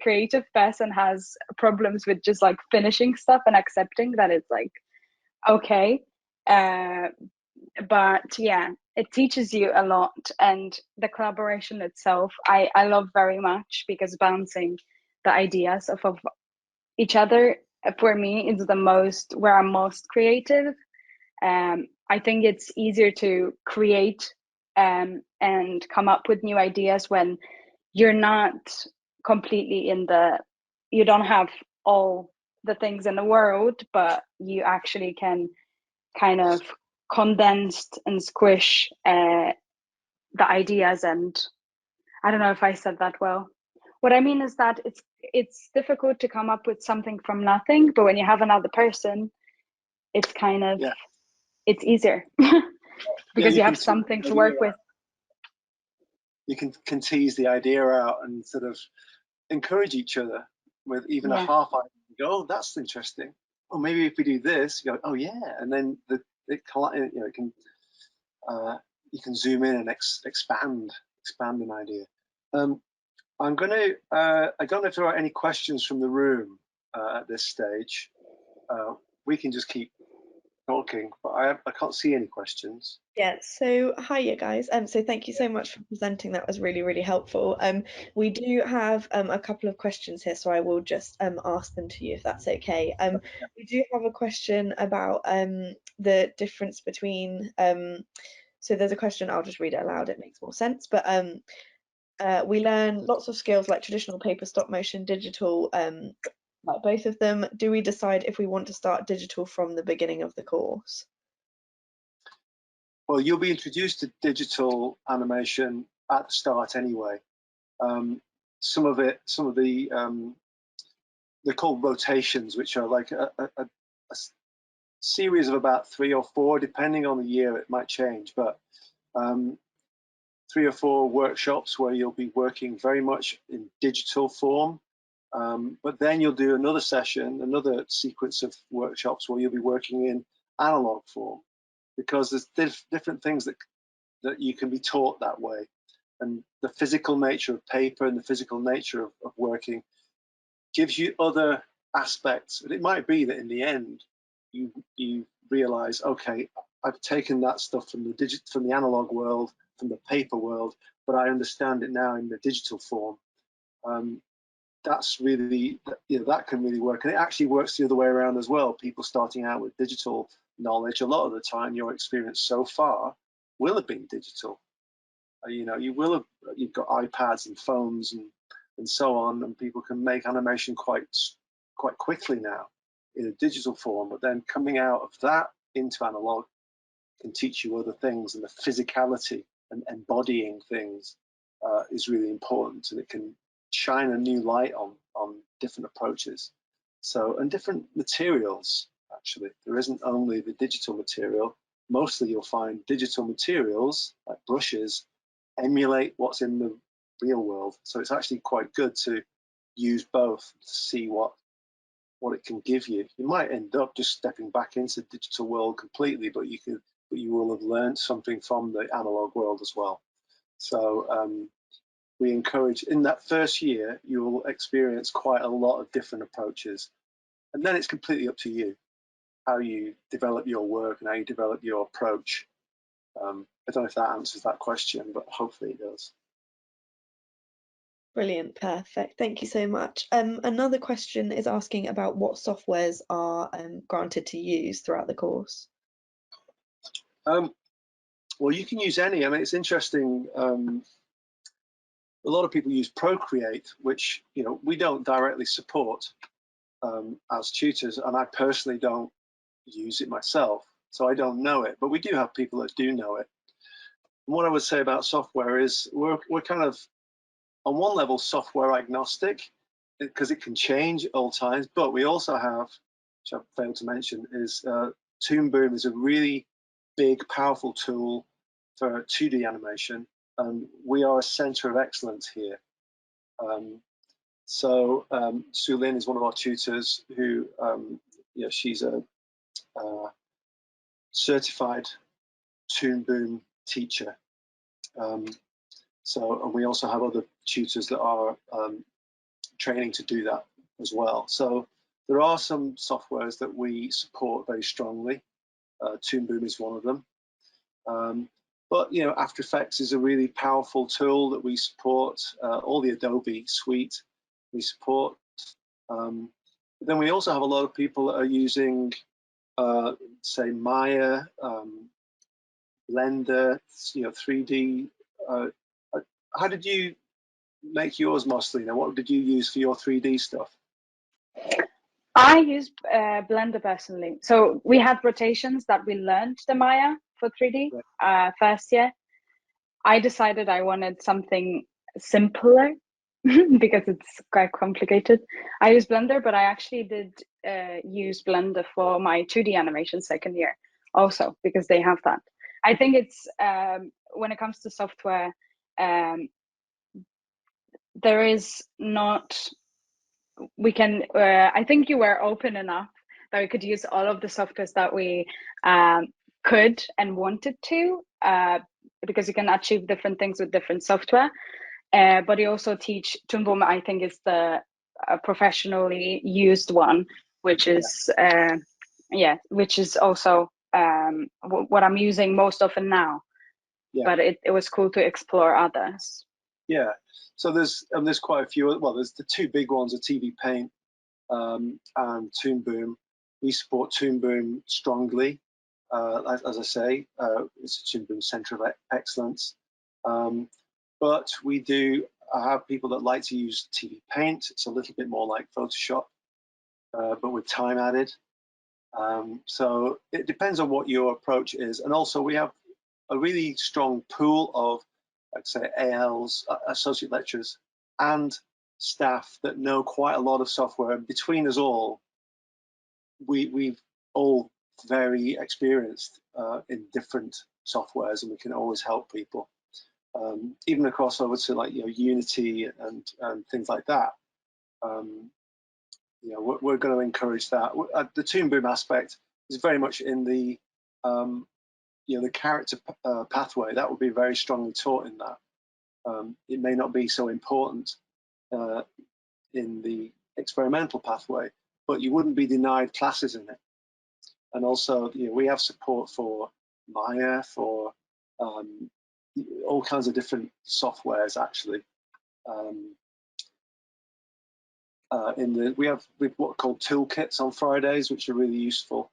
creative person has problems with just like finishing stuff and accepting that it's like okay. But yeah, it teaches you a lot, and the collaboration itself I love very much, because bouncing the ideas off of each other, for me, is the most where I'm most creative. I think it's easier to create and come up with new ideas when you're not completely you don't have all the things in the world, but you actually can kind of condense and squish the ideas. And I don't know if I said that well. What I mean is that it's difficult to come up with something from nothing, but when you have another person, it's kind of it's easier because you have something to work with. You can tease the idea out and sort of encourage each other with even a half idea. You go, oh, that's interesting. Or maybe if we do this, you go, oh yeah, and then it can you can zoom in and expand an idea. I don't know if there are any questions from the room at this stage. We can just keep talking, but I can't see any questions. Yeah, so hiya guys. So thank you so much for presenting. That was really, really helpful. We do have a couple of questions here, so I will just ask them to you if that's okay. We do have a question about the difference between so there's a question, I'll just read it aloud, it makes more sense. But we learn lots of skills like traditional paper, stop motion, digital, like both of them. Do we decide if we want to start digital from the beginning of the course? Well, you'll be introduced to digital animation at the start anyway. Some of the they're called rotations, which are like a series of about 3 or 4, depending on the year, it might change, but 3 or 4 workshops where you'll be working very much in digital form. But then you'll do another session, another sequence of workshops where you'll be working in analog form, because there's different things that you can be taught that way. And the physical nature of paper and the physical nature of working gives you other aspects. And it might be that in the end, you realize, okay, I've taken that stuff from the analog world, from the paper world, but I understand it now in the digital form. That's really, that can really work. And it actually works the other way around as well. People starting out with digital knowledge, a lot of the time your experience so far will have been digital. You've got iPads and phones and so on, and people can make animation quite quickly now in a digital form, but then coming out of that into analog can teach you other things, and the physicality and embodying things is really important, and it can shine a new light on different approaches. So, and different materials, actually. There isn't only the digital material. Mostly you'll find digital materials, like brushes, emulate what's in the real world. So it's actually quite good to use both to see what it can give you. You might end up just stepping back into the digital world completely, but you will have learned something from the analog world as well. So we encourage, in that first year, you will experience quite a lot of different approaches. And then it's completely up to you how you develop your work and how you develop your approach. I don't know if that answers that question, but hopefully it does. Brilliant, perfect. Thank you so much. Another question is asking about what softwares are granted to use throughout the course. Well, you can use any. I mean, it's interesting. A lot of people use Procreate, which we don't directly support as tutors, and I personally don't use it myself, so I don't know it. But we do have people that do know it. And what I would say about software is we're kind of, on one level, software agnostic, because it can change all times. But we also have, which I failed to mention, is Toon Boom is a really big, powerful tool for 2D animation, and we are a center of excellence here. Sue Lin is one of our tutors who, she's a certified Toon Boom teacher. And we also have other tutors that are training to do that as well. So there are some softwares that we support very strongly. Toon Boom is one of them. But After Effects is a really powerful tool that we support. All the Adobe suite we support. Then we also have a lot of people that are using, say, Maya, Blender, 3D. How did you make yours, Marcelina? What did you use for your 3D stuff? I use Blender personally. So we had rotations that we learned the Maya for 3D first year. I decided I wanted something simpler because it's quite complicated. I use Blender, but I actually did use Blender for my 2D animation second year also, because they have that. I think it's, when it comes to software, there is not, we can, I think you were open enough that we could use all of the softwares that we could and wanted to, because you can achieve different things with different software. But you also teach Tumbum, I think is the professionally used one, which is, which is also what I'm using most often now. Yeah. But it was cool to explore others. Yeah, so there's quite a few. Well, there's the two big ones, are TV Paint and Toon Boom. We support Toon Boom strongly. As I say, it's a Toon Boom Centre of Excellence. But we do have people that like to use TV Paint. It's a little bit more like Photoshop, but with time added. So it depends on what your approach is. And also we have a really strong pool of, like say, ALs, associate lecturers, and staff that know quite a lot of software. And between us all, we've all very experienced in different softwares, and we can always help people. Even across, I would say, like Unity and things like that. We're going to encourage that. The Toon Boom aspect is very much in the the character pathway. That would be very strongly taught in that. It may not be so important in the experimental pathway, but you wouldn't be denied classes in it. And also, we have support for Maya, for all kinds of different softwares actually. We have what are called toolkits on Fridays, which are really useful.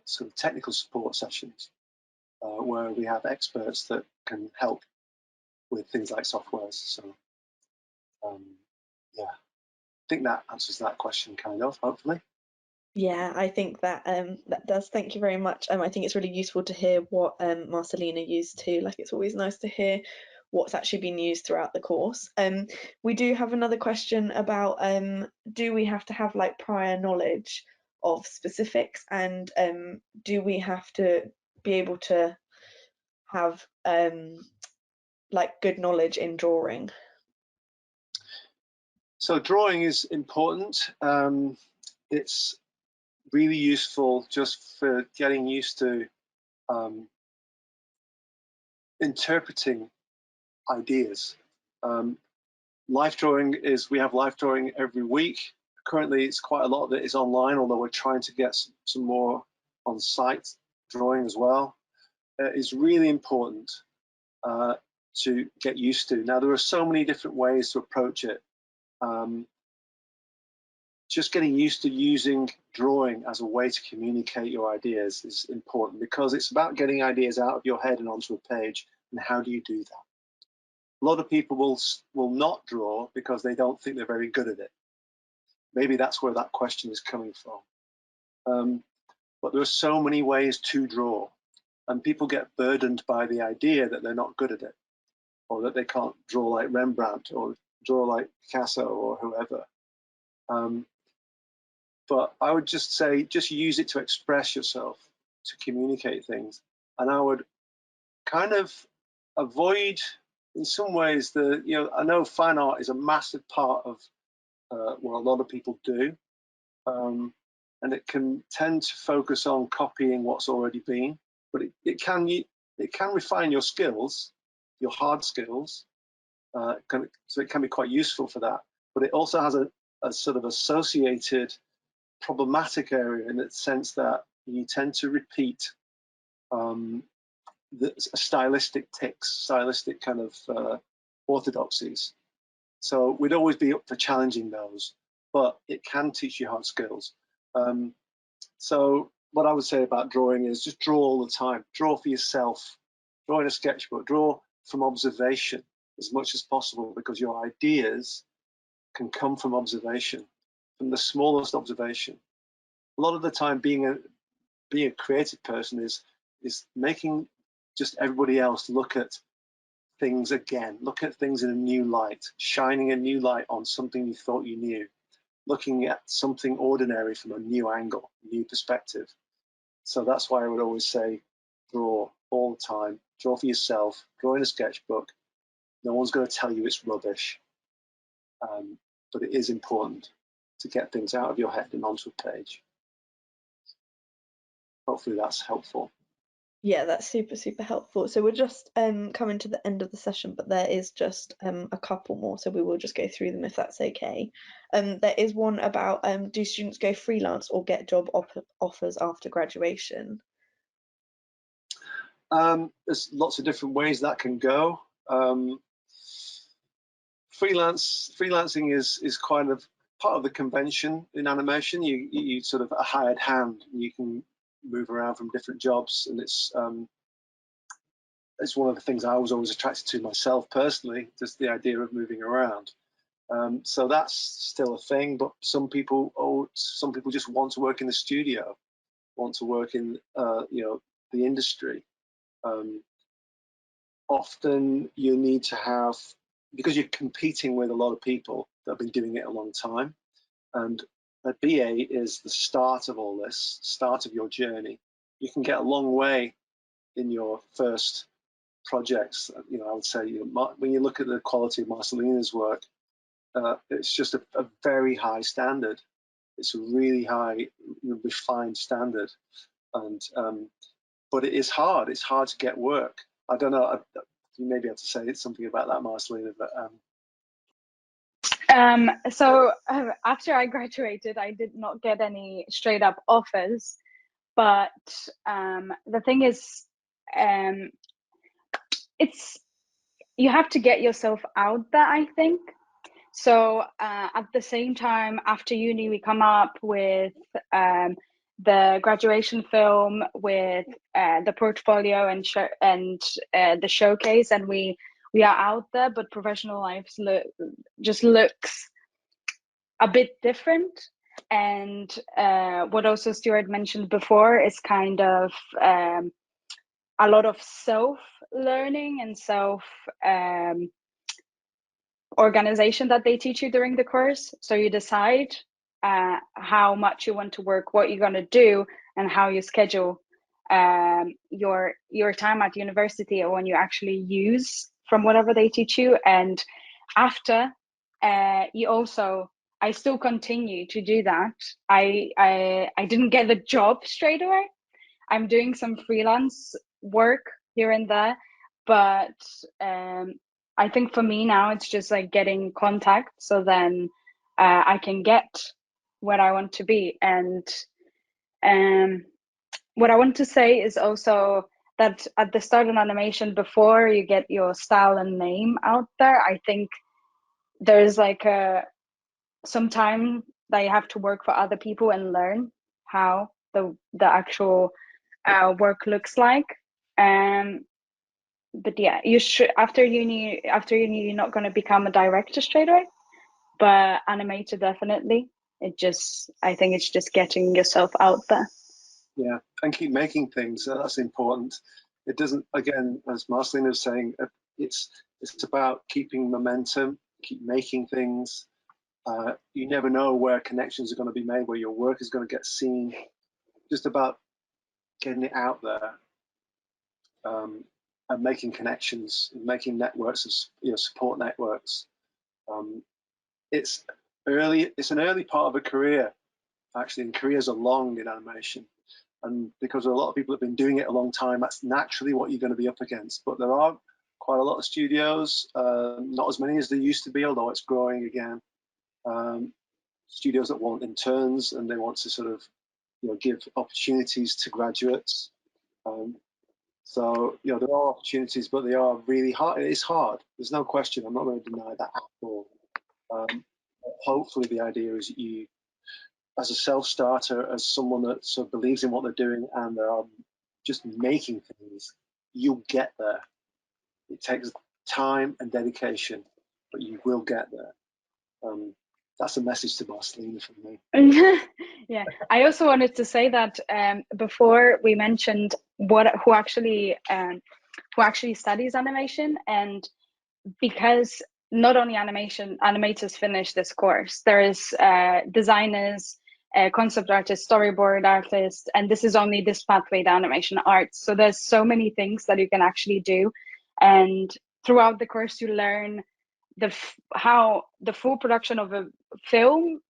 Sort of technical support sessions where we have experts that can help with things like softwares. So yeah, I think that answers that question kind of, hopefully. Yeah, I think that that does. Thank you very much. I think it's really useful to hear what Marcelina used too. Like, it's always nice to hear what's actually been used throughout the course. We do have another question about do we have to have like prior knowledge of specifics, and do we have to be able to have like good knowledge in drawing? So drawing is important. It's really useful just for getting used to interpreting ideas. Life drawing we have life drawing every week. Currently, it's quite a lot of it is online, although we're trying to get some more on-site drawing as well. It's really important to get used to. Now, there are so many different ways to approach it. Just getting used to using drawing as a way to communicate your ideas is important, because it's about getting ideas out of your head and onto a page. And how do you do that? A lot of people will not draw because they don't think they're very good at it. Maybe that's where that question is coming from. But there are so many ways to draw, and people get burdened by the idea that they're not good at it, or that they can't draw like Rembrandt or draw like Picasso or whoever. But I would just say, just use it to express yourself, to communicate things. And I would kind of avoid, in some ways, I know fine art is a massive part of what a lot of people do. And it can tend to focus on copying what's already been, but it can refine your skills, your hard skills. So it can be quite useful for that. But it also has a sort of associated problematic area, in the sense that you tend to repeat the stylistic tics, stylistic kind of orthodoxies. So we'd always be up for challenging those. but it can teach you hard skills. So what I would say about drawing is just draw all the time. Draw for yourself. Draw in a sketchbook. Draw from observation as much as possible, because your ideas can come from observation, from the smallest observation. A lot of the time, being a creative person is making just everybody else look at things again, look at things in a new light, shining a new light on something you thought you knew, looking at something ordinary from a new angle, new perspective. So that's why I would always say, draw all the time, draw for yourself, draw in a sketchbook. No one's going to tell you it's rubbish, but it is important to get things out of your head and onto a page. Hopefully that's helpful. Yeah, that's super, super helpful. So we're just coming to the end of the session, but there is just a couple more, so we will just go through them if that's okay. There is one about do students go freelance or get job offers after graduation? There's lots of different ways that can go. Freelancing is kind of part of the convention in animation. You sort of a hired hand. You can move around from different jobs, and it's one of the things I was always attracted to myself personally, just the idea of moving around. So that's still a thing, but some people just want to work in the studio, want to work in the industry. Often you need to have, because you're competing with a lot of people that have been doing it a long time, and a BA is the start of all this, start of your journey. You can get a long way in your first projects. I would say, when you look at the quality of Marcelina's work, it's just a very high standard. It's a really high, refined standard, and but it is hard. It's hard to get work. I don't know. You may be able to say something about that, Marcelina, but So after I graduated, I did not get any straight up offers, but the thing is, you have to get yourself out there, I think. So at the same time, after uni, we come up with the graduation film, with the portfolio and the showcase, and we are out there. But professional life just looks a bit different. And what also Stuart mentioned before is kind of a lot of self-learning and self organization that they teach you during the course. So you decide how much you want to work, what you're going to do, and how you schedule your time at university, or when you actually use from whatever they teach you. And after, I still continue to do that. I didn't get the job straight away. I'm doing some freelance work here and there, but I think for me now it's just like getting contact, so then I can get where I want to be. And what I want to say is also that at the start of animation, before you get your style and name out there, I think there's like some time that you have to work for other people and learn how the actual work looks like. But yeah, you should after uni you're not going to become a director straight away, but animator definitely. I think it's just getting yourself out there. Yeah, and keep making things. That's important. It doesn't, again, as Marcelina was saying, it's about keeping momentum, keep making things. You never know where connections are going to be made, where your work is going to get seen. Just about getting it out there, and making connections, and making networks, support networks. It's an early part of a career, actually, and careers are long in animation. And because a lot of people have been doing it a long time, that's naturally what you're going to be up against. But there are quite a lot of studios, not as many as there used to be, although it's growing again. Studios that want interns, and they want to sort of give opportunities to graduates. So there are opportunities, but they are really hard. It is hard. There's no question. I'm not going to deny that at all. hopefully the idea is that you, as a self-starter, as someone that sort of believes in what they're doing and are just making things, you'll get there. It takes time and dedication, but you will get there. That's a message to Marcelina from me. Yeah, I also wanted to say that before we mentioned who actually studies animation, and because not only animators finish this course, there is designers, concept artists, storyboard artists, and this is only this pathway, the animation arts. So there's so many things that you can actually do, and throughout the course you learn how the full production of a film,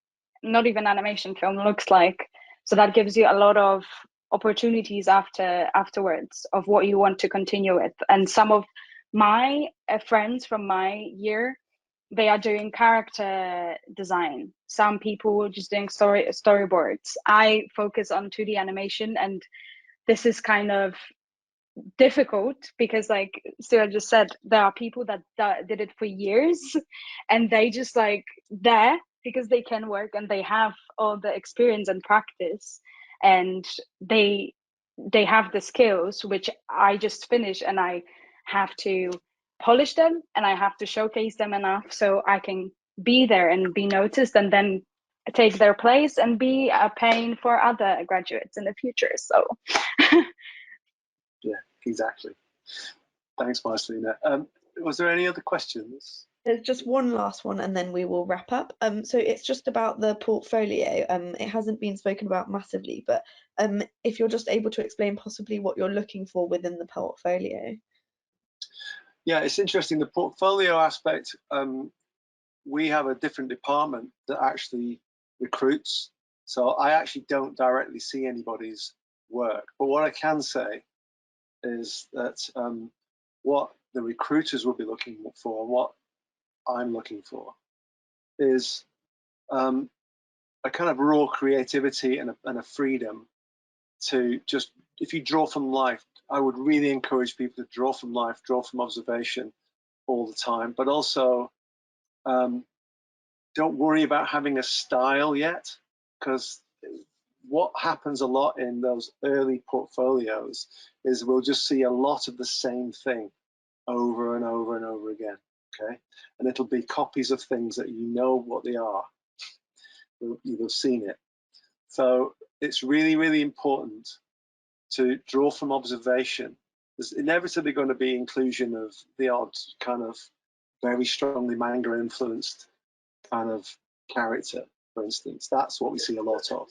not even animation film, looks like. So that gives you a lot of opportunities afterwards of what you want to continue with. And some of my friends from my year, they are doing character design. Some people are just doing storyboards. I focus on 2D animation, and this is kind of difficult because, like Stuart just said, there are people that did it for years and they just like there because they can work and they have all the experience and practice, and they have the skills which I just finished, and I have to polish them and I have to showcase them enough so I can be there and be noticed, and then take their place and be a pain for other graduates in the future. So yeah, exactly. Thanks, Marcelina. Was there any other questions? There's just one last one and then we will wrap up. So it's just about the portfolio. It hasn't been spoken about massively, but if you're just able to explain possibly what you're looking for within the portfolio. Yeah, it's interesting. The portfolio aspect, we have a different department that actually recruits. So I actually don't directly see anybody's work. But what I can say is that what the recruiters will be looking for, and what I'm looking for, is a kind of raw creativity and a freedom to just, if you draw from life, I would really encourage people to draw from life, draw from observation all the time, but also don't worry about having a style yet, because what happens a lot in those early portfolios is we'll just see a lot of the same thing over and over and over again, okay? And it'll be copies of things that you know what they are. You'll have seen it. So it's really, really important to draw from observation. There's inevitably going to be inclusion of the odd kind of very strongly manga influenced kind of character, for instance. That's what we see a lot of.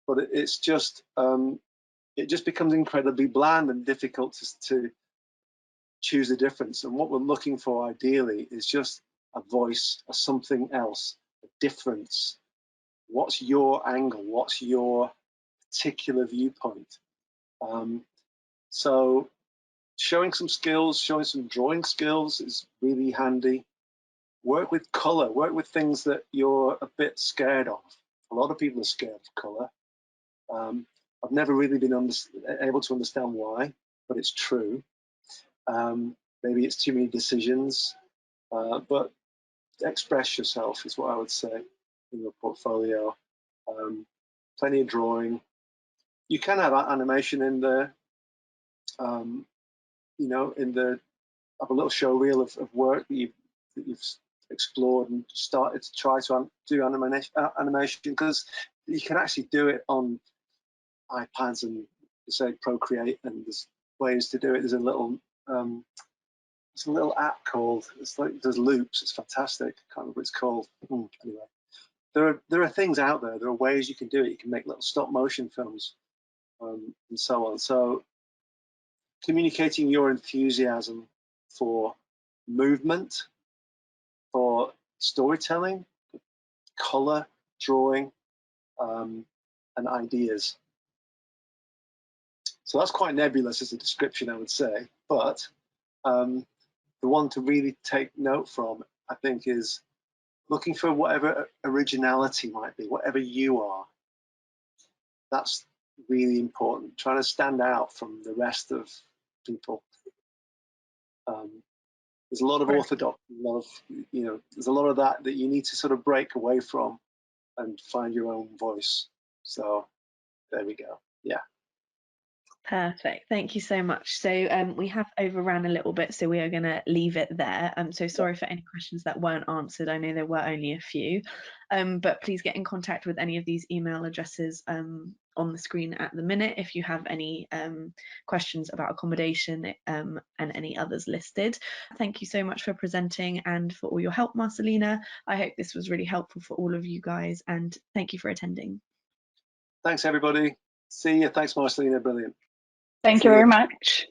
But it's just, it just becomes incredibly bland and difficult to choose a difference. And what we're looking for ideally is just a voice, a something else, a difference. What's your angle? What's your particular viewpoint? So showing some skills, showing some drawing skills is really handy. Work with color, work with things that you're a bit scared of. A lot of people are scared of color. I've never really been able to understand why, but it's true. Maybe it's too many decisions, but express yourself is what I would say in your portfolio. Plenty of drawing. You can have animation in there, you know, have a little show reel of work that you've explored and started to try to do animation, because you can actually do it on iPads and say Procreate, and there's ways to do it. There's a little app called, it's like, there's loops. It's fantastic. I can't remember what it's called. Anyway, there are things out there. There are ways you can do it. You can make little stop motion films and so on. So communicating your enthusiasm for movement, for storytelling, color, drawing, and ideas. So that's quite nebulous as a description, I would say, but the one to really take note from, I think, is looking for whatever originality might be, whatever you are. That's really important, trying to stand out from the rest of people. There's a lot of orthodox, a lot of, you know, there's a lot of that you need to sort of break away from and find your own voice. So there we go. Yeah. Perfect. Thank you so much. So we have overran a little bit, so we are going to leave it there. So sorry for any questions that weren't answered. I know there were only a few, but please get in contact with any of these email addresses on the screen at the minute if you have any questions about accommodation and any others listed. Thank you so much for presenting and for all your help, Marcelina. I hope this was really helpful for all of you guys, and thank you for attending. Thanks, everybody. See you. Thanks, Marcelina. Brilliant. Thank you very much.